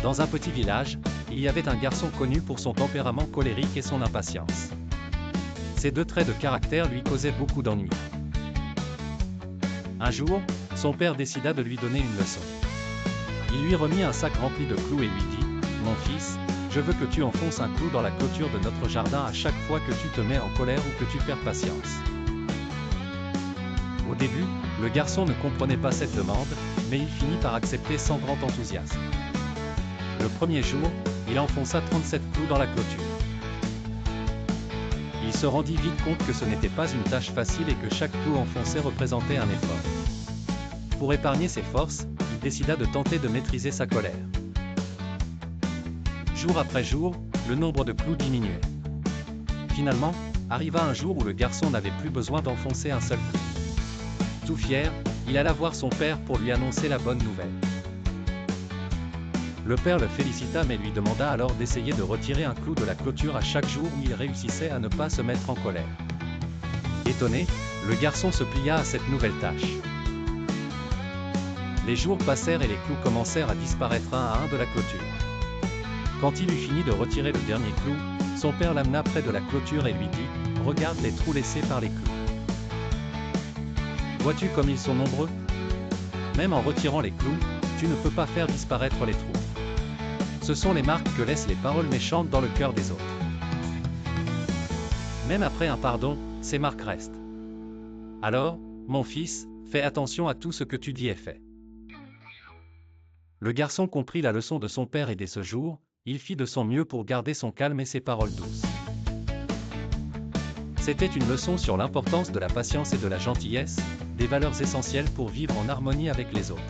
Dans un petit village, il y avait un garçon connu pour son tempérament colérique et son impatience. Ces deux traits de caractère lui causaient beaucoup d'ennuis. Un jour, son père décida de lui donner une leçon. Il lui remit un sac rempli de clous et lui dit « Mon fils, je veux que tu enfonces un clou dans la clôture de notre jardin à chaque fois que tu te mets en colère ou que tu perds patience. » Au début, le garçon ne comprenait pas cette demande, mais il finit par accepter sans grand enthousiasme. Le premier jour, il enfonça 37 clous dans la clôture. Il se rendit vite compte que ce n'était pas une tâche facile et que chaque clou enfoncé représentait un effort. Pour épargner ses forces, il décida de tenter de maîtriser sa colère. Jour après jour, le nombre de clous diminuait. Finalement, arriva un jour où le garçon n'avait plus besoin d'enfoncer un seul clou. Tout fier, il alla voir son père pour lui annoncer la bonne nouvelle. Le père le félicita mais lui demanda alors d'essayer de retirer un clou de la clôture à chaque jour où il réussissait à ne pas se mettre en colère. Étonné, le garçon se plia à cette nouvelle tâche. Les jours passèrent et les clous commencèrent à disparaître un à un de la clôture. Quand il eut fini de retirer le dernier clou, son père l'amena près de la clôture et lui dit « Regarde les trous laissés par les clous. Vois-tu comme ils sont nombreux? Même en retirant les clous, tu ne peux pas faire disparaître les trous. Ce sont les marques que laissent les paroles méchantes dans le cœur des autres. Même après un pardon, ces marques restent. Alors, mon fils, fais attention à tout ce que tu dis et fais. » Le garçon comprit la leçon de son père et dès ce jour, il fit de son mieux pour garder son calme et ses paroles douces. C'était une leçon sur l'importance de la patience et de la gentillesse, des valeurs essentielles pour vivre en harmonie avec les autres.